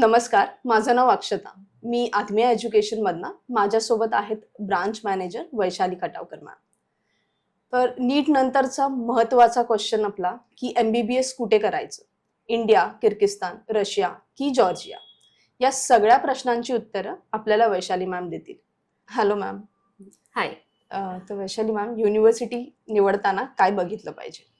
नमस्कार, माझं नाव अक्षता. मी आत्मीय एज्युकेशनमधनं माझ्यासोबत आहेत branch manager Vaishali Khatavkar ma'am. तर नीट नंतरचा महत्त्वाचा क्वेश्चन आपला की MBBS कुठे करायचं? इंडिया, किर्गिस्तान, रशिया की जॉर्जिया? या सगळ्या प्रश्नांची उत्तरं आपल्याला वैशाली मॅम देतील. Hello ma'am. हाय. तर वैशाली मॅम, युनिव्हर्सिटी निवडताना काय बघितलं पाहिजे?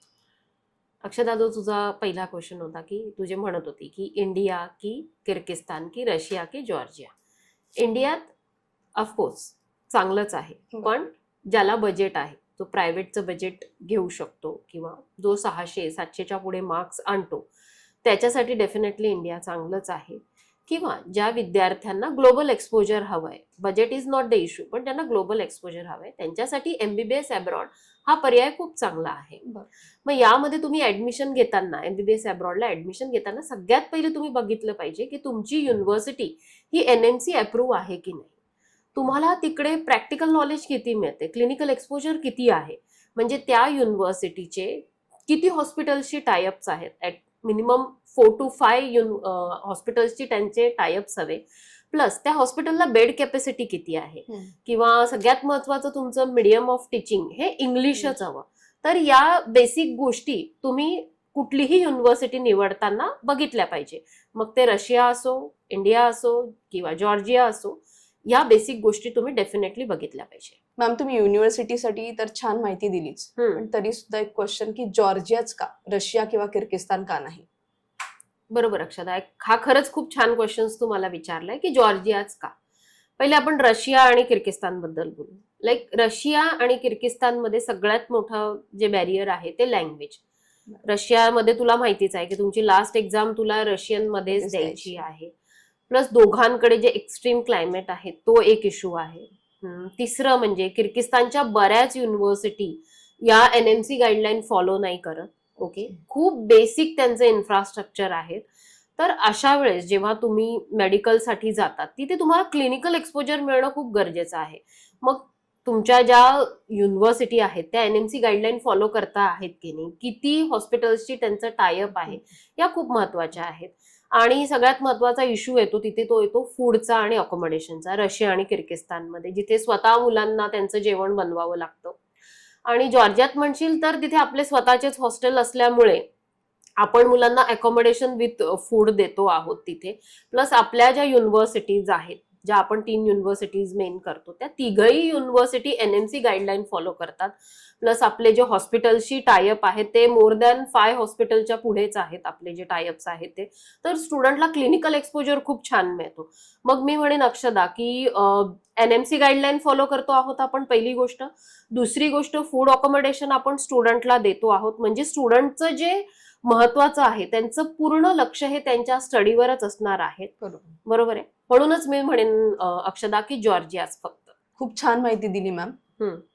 अक्षदा, जो तुझा पहिला क्वेश्चन होता की तू जे म्हणत होती की इंडिया की किर्गिस्तान की रशिया की जॉर्जिया. इंडियात ऑफकोर्स चांगलंच आहे, पण ज्याला बजेट आहे, जो प्रायव्हेटचं बजेट घेऊ शकतो किंवा जो 600-700च्या पुढे मार्क्स आणतो, त्याच्यासाठी डेफिनेटली इंडिया चांगलंच आहे. किंवा ज्या विद्यार्थ्यांना ग्लोबल एक्सपोजर हवंय, budget is not the issue, पण ज्यांना ग्लोबल एक्सपोजर हवंय त्यांच्यासाठी MBBS अब्रॉड हा पर्याय खूप चांगला आहे. मग यामध्ये तुम्ही ऍडमिशन घेताना, MBBS अब्रॉडला ऍडमिशन घेताना सगळ्यात पहिले तुम्ही बघितलं पाहिजे की तुमची युनिव्हर्सिटी ही NMC अप्रूव्ह आहे की नाही. तुम्हाला तिकडे प्रॅक्टिकल नॉलेज किती मिळते, क्लिनिकल एक्सपोजर किती आहे, म्हणजे त्या युनिव्हर्सिटीचे किती हॉस्पिटल्सची टायअप्स आहेत. ऍट मिनिमम 4 to 5 हॉस्पिटल्सची त्यांचे टायअप्स हवे. प्लस त्या हॉस्पिटलला बेड कॅपॅसिटी किती आहे, किंवा सगळ्यात महत्वाचं तुमचं मीडियम ऑफ टीचिंग हे इंग्लिशच हवं. तर या बेसिक गोष्टी तुम्ही कुठलीही युनिव्हर्सिटी निवडताना बघितल्या पाहिजे. मग ते रशिया असो, इंडिया असो किंवा जॉर्जिया असो, या बेसिक गोष्टी तुम्ही डेफिनेटली बघितल्या पाहिजे. मॅम, तुम्ही युनिव्हर्सिटीसाठी तर छान माहिती दिलीच, पण तरी सुद्धा एक क्वेश्चन की जॉर्जियाच का, रशिया किंवा किर्गिस्तान का नाही? बरोबर अक्षदा, हा खरंच खूप छान क्वेश्चन तुम्हाला विचारलाय की जॉर्जियाच का. पहिले आपण रशिया आणि किर्गिस्तान बद्दल बोलू. लाईक रशिया आणि किर्गिस्तानमध्ये सगळ्यात मोठं जे बॅरियर आहे ते लँग्वेज. रशियामध्ये तुला माहितीच आहे की तुमची लास्ट एक्झाम तुला रशियन मध्येच द्यायची आहे. प्लस दोघांकडे जे एक्स्ट्रीम क्लायमेट आहे तो एक इश्यू आहे. तिसरं म्हणजे किर्गिस्तानच्या बऱ्याच युनिव्हर्सिटी या NMC गाईडलाईन फॉलो नाही करत. ओके, खूप बेसिक त्यांचे इन्फ्रास्ट्रक्चर आहेत. तर अशा वेळेस जेव्हा तुम्ही मेडिकलसाठी जातात तिथे तुम्हाला क्लिनिकल एक्सपोजर मिळणं खूप गरजेचं आहे. मग तुमच्या ज्या युनिव्हर्सिटी आहेत त्या NMC गाईडलाईन फॉलो करता आहेत की नाही, किती हॉस्पिटल्सची त्यांचं टायअप आहे, या खूप महत्वाच्या आहेत. आणि सगळ्यात महत्वाचा इश्यू येतो तिथे, तो येतो फूडचा आणि अकोमोडेशनचा. रशिया आणि किर्गिस्तानमध्ये जिथे स्वतः मुलांना त्यांचं जेवण बनवावं लागतं. आणि जॉर्जियात म्हणशील तर तिथे आपले स्वतःचेच हॉस्टेल असल्यामुळे आपण मुलांना अकोमोडेशन विथ फूड देतो आहोत तिथे. प्लस आपल्या ज्या युनिव्हर्सिटीज आहेत, ज्या आपण 3 युनिव्हर्सिटीज मेन करतो, त्या तिघही युनिव्हर्सिटी NMC गाईडलाईन फॉलो करतात. प्लस आपले जे हॉस्पिटल्सची टायअप आहेत ते मोर दॅन 5 हॉस्पिटलच्या पुढेच आहेत. आपले जे टायअप्स आहेत ते, तर स्टुडंटला क्लिनिकल एक्सपोजर खूप छान मिळतो. मग मी म्हणेन अक्षदा की NMC गाईडलाईन फॉलो करतो आहोत आपण, पहिली गोष्ट. दुसरी गोष्ट, फूड अकोमोडेशन आपण स्टुडंटला देतो आहोत, म्हणजे स्टुडंटचं जे महत्वाचं आहे त्यांचं पूर्ण लक्ष हे त्यांच्या स्टडीवरच असणार आहे. बरोबर आहे. म्हणूनच मी म्हणेन अक्षदा की जॉर्जियाच फक्त. खूप छान माहिती दिली मॅम.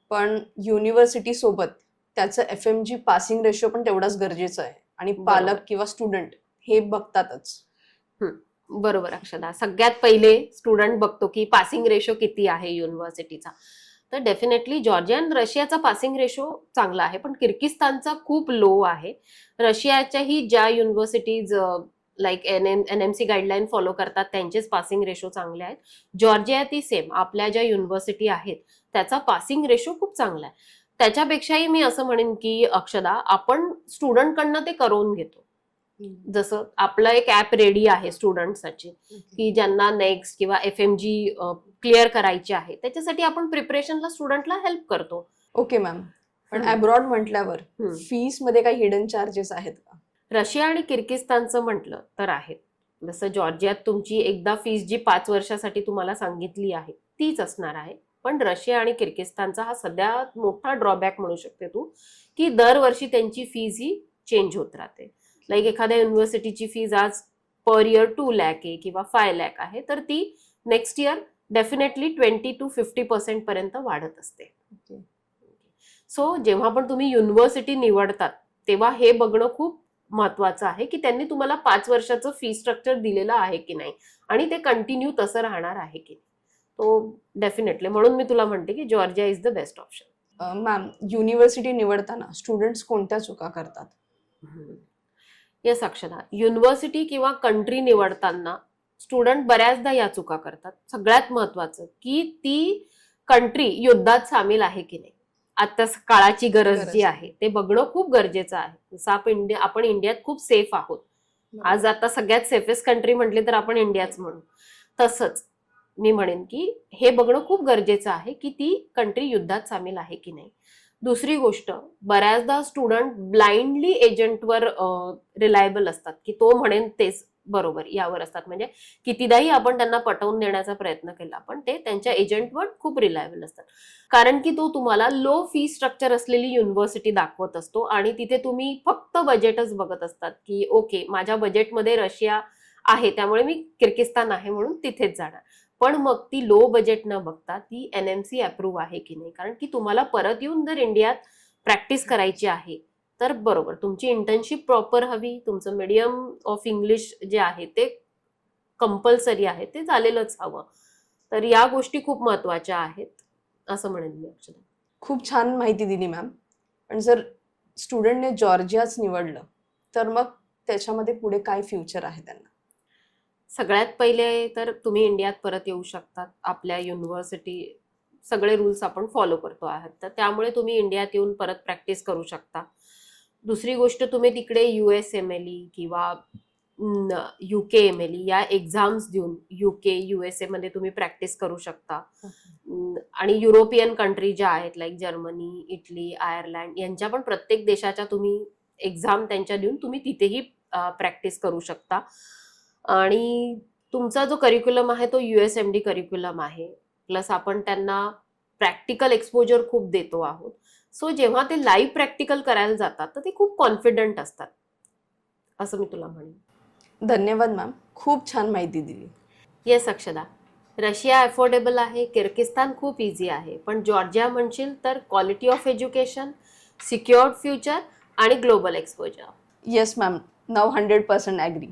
पण युनिव्हर्सिटी सोबत त्याचं FMG पासिंग रेशो पण तेवढाच गरजेचं आहे, आणि पालक किंवा स्टुडंट हे बघतातच. बरोबर अक्षदा, सगळ्यात पहिले स्टुडंट बघतो की पासिंग रेशो किती आहे युनिव्हर्सिटीचा. तर डेफिनेटली जॉर्जिया आणि रशियाचा पासिंग रेशो चांगला आहे, पण किर्गिस्तानचा खूप लो आहे. रशियाच्याही ज्या universities like NMC guideline follow करतात त्यांचेच पासिंग रेशो चांगले आहेत. जॉर्जियातही सेम, आपल्या ज्या युनिव्हर्सिटी आहेत त्याचा पासिंग रेशो खूप चांगला आहे. त्याच्यापेक्षाही मी असं म्हणेन की अक्षदा, आपण स्टुडंटकडनं ते करून घेतो. जसं आपलं एक ऍप रेडी आहे स्टुडंटसाठी की ज्यांना नेक्स्ट किंवा FMG क्लिअर करायची आहे, त्याच्यासाठी आपण प्रिपरेशनला स्टुडंटला हेल्प करतो. ओके मॅम, पण अब्रॉड म्हटल्यावर फीस मध्ये काही हिडन चार्जेस आहेत का? रशिया आणि किर्गिस्तानचं म्हटलं तर आहेत. जसं जॉर्जियात तुमची एकदा फीस जी 5 वर्षासाठी तुम्हाला सांगितली आहे तीच असणार आहे. पण रशिया आणि किर्गिस्तानचा हा सध्यात मोठा ड्रॉबॅक म्हणू शकते तू, की दरवर्षी त्यांची फीज ही चेंज होत राहते. लाईक एखाद्या युनिव्हर्सिटीची फीज आज पर इयर 2 लाख आहे किंवा 5 लाख आहे, तर ती नेक्स्ट इयर डेफिनेटली 20 to 50% पर्यंत वाढत असते. सो जेव्हा पण तुम्ही युनिव्हर्सिटी निवडतात तेव्हा हे बघणं खूप महत्वाचं आहे की त्यांनी तुम्हाला 5 वर्षाचं फी स्ट्रक्चर दिलेलं आहे की नाही, आणि ते कंटिन्यू तसं राहणार आहे की नाही. तो डेफिनेटली, म्हणून मी तुला म्हणते की Georgia is the best option. Ma'am, university निवडताना स्टुडंट्स कोणत्या चुका करतात? येस अक्षदा, युनिव्हर्सिटी किंवा कंट्री निवडताना स्टुडंट बऱ्याचदा या चुका करतात. सगळ्यात महत्वाचं की ती कंट्री युद्धात सामील आहे की नाही, आता काळाची गरज जी आहे ते बघणं खूप गरजेचं आहे. जसं आपण इंडियात खूप सेफ आहोत. आज आता सगळ्यात सेफेस्ट कंट्री म्हटली तर आपण इंडियाच म्हणू. तसंच मी म्हणेन की हे बघणं खूप गरजेचं आहे की ती कंट्री युद्धात सामील आहे की नाही. दुसरी गोष्ट, बऱ्याचदा स्टुडंट ब्लाइंडली एजंटवर रिलायबल असतात की तो म्हणेन तेच बरोबर यावर असतात. म्हणजे कितीदाही आपण त्यांना पटवून देण्याचा प्रयत्न केला पण ते त्यांच्या एजंटवर खूप रिलायबल असतात. कारण की तो तुम्हाला लो फी स्ट्रक्चर असलेली युनिव्हर्सिटी दाखवत असतो आणि तिथे तुम्ही फक्त बजेटच बघत असतात की ओके माझ्या बजेटमध्ये रशिया आहे त्यामुळे मी किर्गिस्तान आहे म्हणून तिथेच जाणार. पण मग ती लो बजेट न बघता ती NMC अप्रूव्ह आहे की नाही, कारण की तुम्हाला परत येऊन जर इंडियात प्रॅक्टिस करायची आहे तर बरोबर तुमची इंटर्नशिप प्रॉपर हवी, तुमचं मीडियम ऑफ इंग्लिश जे आहे ते कंपल्सरी आहे, ते झालेलंच हवं. तर या गोष्टी खूप महत्वाच्या आहेत असं म्हणेन मी. ऍक्च्युली खूप छान माहिती दिली मॅम. पण जर स्टुडंटने जॉर्जियाच निवडलं तर मग त्याच्यामध्ये पुढे काय फ्युचर आहे त्यांना? सगळ्यात पहिले तर तुम्ही इंडियात परत येऊ शकतात. आपल्या युनिव्हर्सिटी सगळे रूल्स आपण फॉलो करतो आहात तर त्यामुळे तुम्ही इंडियात येऊन परत प्रॅक्टिस करू शकता. दुसरी गोष्ट, तुम्ही तिकडे USMLE किंवा UKMLE या एक्झाम्स देऊन UK USA मध्ये तुम्ही प्रॅक्टिस करू शकता. आणि युरोपियन कंट्री ज्या आहेत लाईक जर्मनी, इटली, आयर्लंड यांच्या पण प्रत्येक देशाच्या तुम्ही एक्झाम त्यांच्या देऊन तुम्ही तिथेही प्रॅक्टिस करू शकता. आणि तुमचा जो करिक्युलम आहे तो USMD करिक्युलम आहे. प्लस आपण त्यांना प्रॅक्टिकल एक्सपोजर खूप देतो आहोत. सो जेव्हा ते लाईव्ह प्रॅक्टिकल करायला जातात तर ते खूप कॉन्फिडंट असतात असं मी तुला म्हणेन. धन्यवाद मॅम, खूप छान माहिती दिली. येस अक्षदा, रशिया अफोर्डेबल आहे, किर्गिस्तान खूप इझी आहे, पण जॉर्जिया म्हणशील तर quality of education, secured future आणि ग्लोबल एक्सपोजर. येस मॅम, नाव 100% ॲग्री.